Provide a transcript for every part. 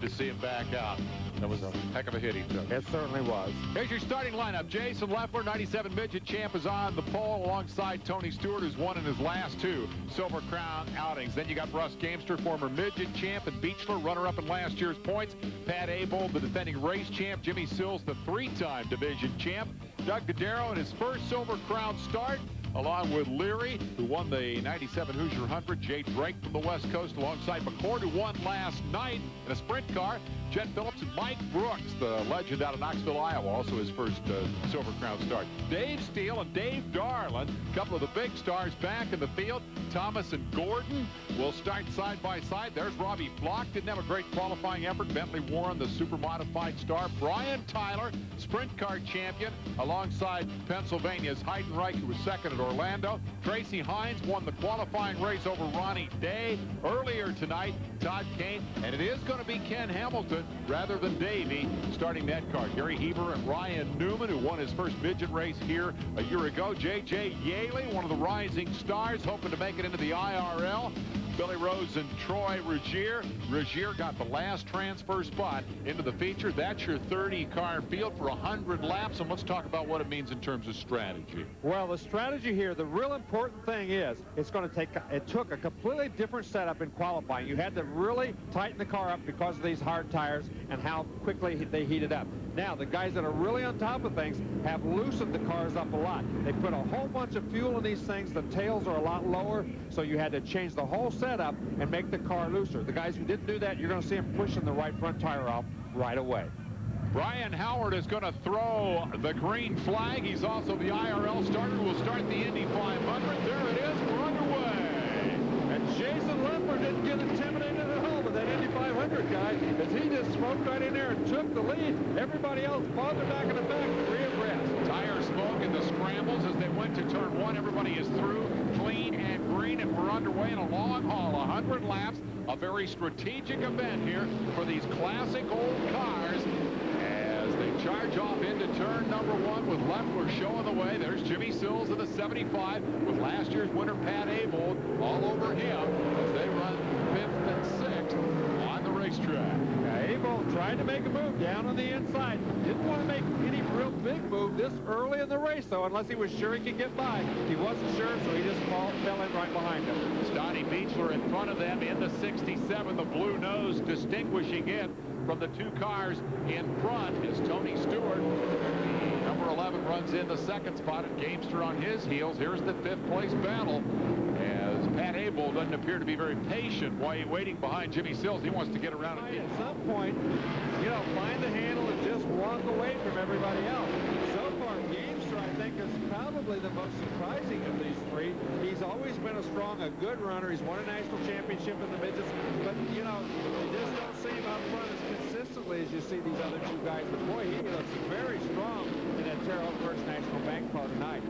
To see him back out. That was a heck of a hit he took. It certainly was. Here's your starting lineup. Jason Leffler, 97 midget champ, is on the pole alongside Tony Stewart, who's won in his last two Silver Crown outings. Then you got Russ Gamester, former midget champ, and Beechler, runner-up in last year's points. Pat Abel, the defending race champ. Jimmy Sills, the three-time division champ. Doug Godero in his first Silver Crown start, along with Leary, who won the 97 Hoosier 100. Jay Drake from the West Coast alongside McCord, who won last night in a sprint car. Jet Phillips and Mike Brooks, the legend out of Knoxville, Iowa, also his first Silver Crown start. Dave Steele and Dave Darlin, a couple of the big stars back in the field. Thomas and Gordon will start side by side. There's Robbie Flock, didn't have a great qualifying effort. Bentley Warren, the super modified star. Brian Tyler, sprint car champion, alongside Pennsylvania's Heidenreich, who was second at Orlando. Tracy Hines won the qualifying race over Ronnie Day. Earlier tonight, Todd Kane, and it is going to be Ken Hamilton rather than Davey starting that car. Gary Heber and Ryan Newman, who won his first midget race here a year ago. J.J. Yaley, one of the rising stars, hoping to make it into the IRL. Billy Rose and Troy Regier. Regier got the last transfer spot into the feature. That's your 30-car field for 100 laps, and let's talk about what it means in terms of strategy. Well, the strategy here, the real important thing is it took a completely different setup in qualifying. You had to really tighten the car up because of these hard tires and how quickly they heated up. Now, the guys that are really on top of things have loosened the cars up a lot. They put a whole bunch of fuel in these things. The tails are a lot lower, so you had to change the whole setup and make the car looser. The guys who didn't do that, you're going to see them pushing the right front tire off right away. Brian Howard is going to throw the green flag. He's also the IRL starter who will start the Indy 500. There it is. We're underway. And Jason Leffler didn't get intimidated at all with that Indy 500 guy, as he just smoked right in there and took the lead. Everybody else farther back in the back, three abreast. Tire smoke in the scrambles as they went to turn one. Everybody is through, clean and green, and we're underway in a long haul, 100 laps. A very strategic event here for these classic old cars as they charge off into turn number one with Leffler showing the way. There's Jimmy Sills in the 75 with last year's winner Pat Abel all over him as they run 5th and 6th on the racetrack. Abel tried to make a move down on the inside. Didn't want to make any real big move this early in the race, though, unless he was sure he could get by. He wasn't sure, so he just fell in right behind him. Stoddy Beechler in front of them in the 67, the blue nose distinguishing it from the two cars in front is Tony Stewart. The number 11 runs in the second spot, and Gamester on his heels. Here's the 5th place battle as Pat Abel doesn't appear to be very patient while he's waiting behind Jimmy Sills. He wants to get around and at some point, find the handle and just walk away from everybody else. So far, Gamester, I think, is probably the most surprising of these three. He's always been a good runner. He's won a national championship in the midgets, but, you just don't see him out front as consistently as you see these other two guys. But, boy, he looks very strong in that Terre Haute First National Bank car tonight.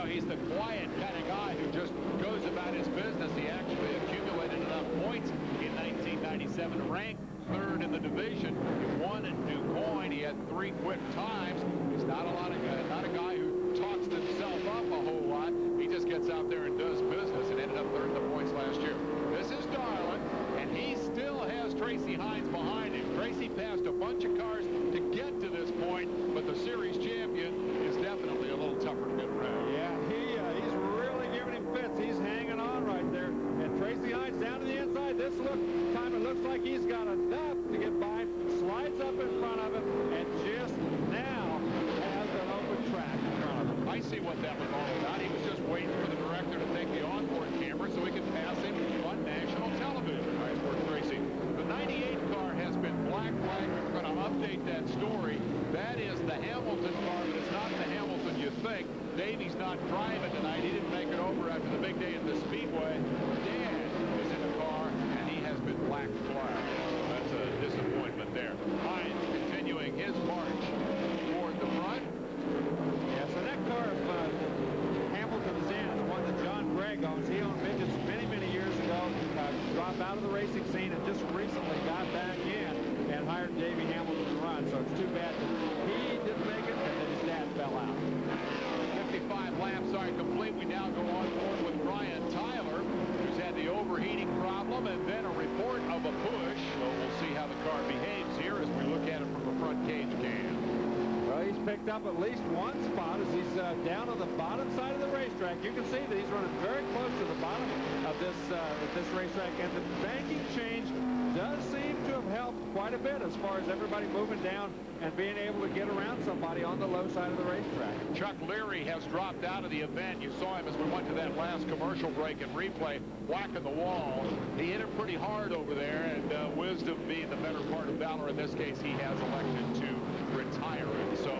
He's the quiet kind of guy who just goes about his business. He actually accumulated enough points in 1997 to rank 3rd in the division. He won in New Coin. He had 3 quick times. He's not a guy who talks himself up a whole lot. He just gets out there and does business and ended up 3rd in the points last year. This is Darlin, and he still has Tracy Hines behind him. Tracy passed a bunch of cars to get to this point, but the series champion is definitely a little tougher to get around. Yeah, he's really giving him fits. He's hanging on right there. And Tracy Hines down to the inside. This time it looks like he's got enough to get by. Slides up in front of him and just now has an open track in front of him. I see what that was all about. He was just waiting for the director to take the onboard camera so he could pass him on national television. Nice work, Tracy. The 98 car has been black flagged. We're going to update that story. That is the Hamilton car, but it's not the Hamilton you think. Davey's not driving tonight. He didn't make it over after the big day at the Speedway. Dan is in the car, and he has been black flagged. That's a disappointment there. Hines continuing his march toward the front. Yeah, so that car Hamilton is in is one that John Gregg owns. He owned midgets many, many years ago. Dropped out of the racing scene and just recently got back in and hired Davey Hamilton to run. So it's too bad that he didn't make it and that his dad fell out. 55 laps are complete. We now go on board with Brian Tyler, who's had the overheating problem and then a report of a push. So we'll see how the car behaves picked up at least one spot as he's down on the bottom side of the racetrack. You can see that he's running very close to the bottom of this racetrack, and the banking change does seem to have helped quite a bit as far as everybody moving down and being able to get around somebody on the low side of the racetrack. Chuck Leary has dropped out of the event. You saw him as we went to that last commercial break and replay, whacking the wall. He hit it pretty hard over there, and wisdom being the better part of valor. In this case, he has elected to retire it. So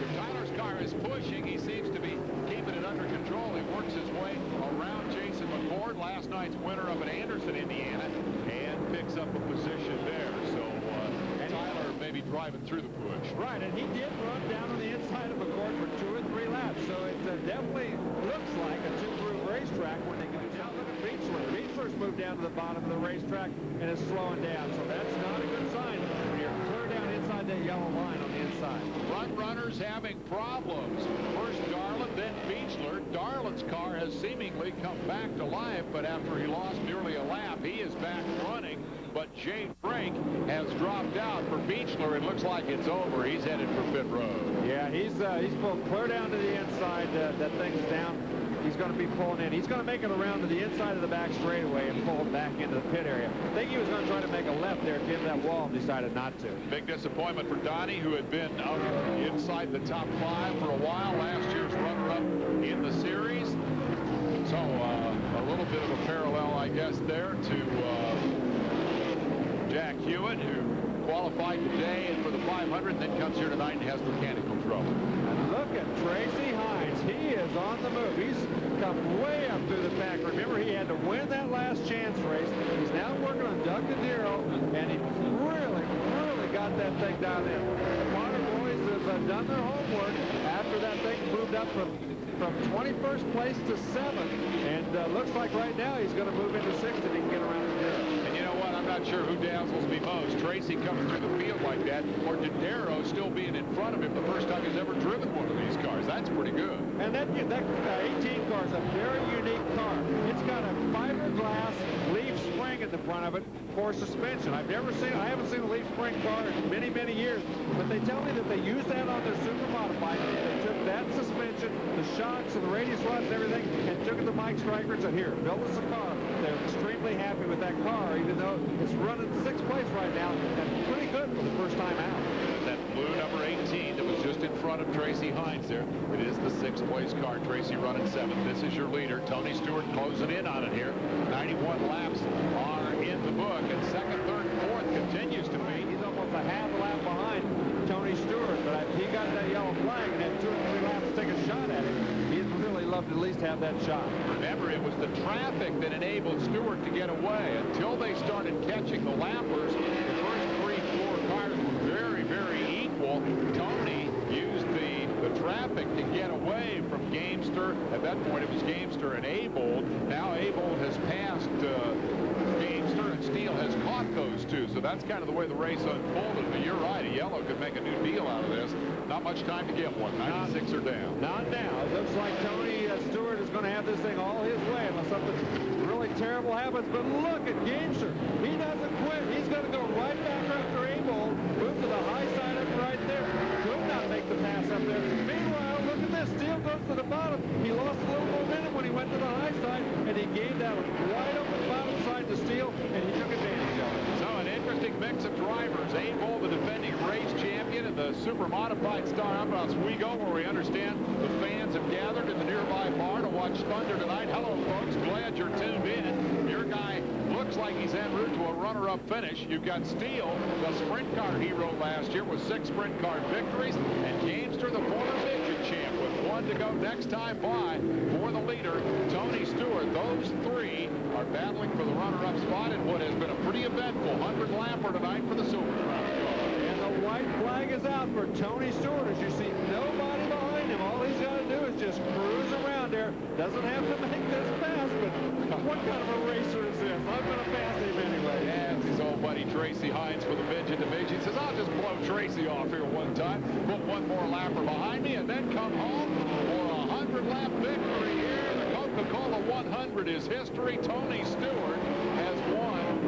if Tyler's car is pushing, he seems to be keeping it under control. He works his way around Jason McCord, last night's winner up in Anderson, Indiana, and picks up a position there. So Tyler may be driving through the push. Right, and he did run down on the inside of McCord for 2 or 3 laps. So it definitely looks like a two-groove racetrack when they get down. Look at Beechler. Beechler's moved down to the bottom of the racetrack and is slowing down. So that's not a good sign when you're clear down inside that yellow line on the inside. Front runners having problems. First Darlin, then Beechler. Darlin's car has seemingly come back to life, but after he lost nearly a lap, he is back running. But Jay Frank has dropped out for Beechler. It looks like it's over. He's headed for pit road. Yeah, he's pulled clear down to the inside. That thing's down. He's going to be pulling in. He's going to make it around to the inside of the back straightaway and pull back into the pit area. I think he was going to try to make a left there, get that wall, and decided not to. Big disappointment for Donnie, who had been out inside the top 5 for a while. Last year's runner-up in the series. So a little bit of a parallel, I guess, there to Jack Hewitt, who qualified today and for the 500, then comes here tonight and has mechanical trouble. And look at Tracy Hines. He is on the move. He's come way up through the pack. Remember, he had to win that last chance race. He's now working on Doug Cadero, and he really got that thing down in. The Potter boys have done their homework after that thing moved up from 21st place to 7th, and looks like right now he's going to move into 6th if he can get around Cadero. And you know what? I'm not sure who dazzles me most. Tracy coming through the field like that, or Cadero still being in front of him the first time he's ever driven one of these cars. That's pretty good. And that 18 car is a very unique car. It's got a fiberglass leaf spring in the front of it for suspension. I haven't seen a leaf spring car in many years, but they tell me that they used that on their super modified. They took that suspension, the shocks and the radius rods and everything, and took it to Mike Stryker and said, here, build us a car. They're extremely happy with that car, even though it's running 6th place right now, and pretty good for the first time out. That blue number 18 that was just in front of Tracy Hines there. It is the 6th place car. Tracy running 7th. This is your leader. Tony Stewart closing in on it here. 91 laps are in the book, and 2nd, 3rd, 4th continues to be. He's almost a half lap behind Tony Stewart, but he got that yellow flag and had 2 or 3 laps to take a shot at him. He'd really love to at least have that shot. Remember, it was the traffic that enabled Stewart to get away. Until they started catching the lappers, the first 3-4 cars were very equal. Tony used the traffic to get away from Gamester. At that point, it was Gamester and Abold. Now Abold has passed Gamester, and Steele has caught those two. So that's kind of the way the race unfolded. But you're right, a yellow could make a new deal out of this. Not much time to get one. 96 are down. Not now. It looks like Tony Stewart is going to have this thing all his way unless something really terrible happens. But look at Gamester. He doesn't quit. He's going to go right back after Abold. Move to the high side of it right there. Could not make the pass up there. Meanwhile, look at this. Steele goes to the bottom. He lost a little momentum when he went to the high side, and he gave that right up the bottom side to Steele, and he took advantage of it. So an interesting mix of drivers. Abold, the defending race champion, and the super modified star out of Oswego, where we understand the fans have gathered in the nearby bar to watch Thunder tonight. Hello, folks. Glad you're tuned in. Your guy looks like he's en route to a runner-up finish. You've got Steele, the sprint car hero last year with 6 sprint car victories, and Gamester, the former midget champ, with 1 to go next time by for the leader, Tony Stewart. Those 3 are battling for the runner-up spot in what has been a pretty eventful 100-lapper tonight for the Supercross. And the white flag is out for Tony Stewart. As you see, nobody behind him. All he's got to do is just cruise around there. Doesn't have to make this pass, but what kind of a racer is this? I'm going to pass him anyway. And his old buddy Tracy Hines for the midget division. He says, I'll just blow Tracy off here one time, put 1 more lapper behind me, and then come home for a 100-lap victory here. The Coca-Cola 100 is history. Tony Stewart has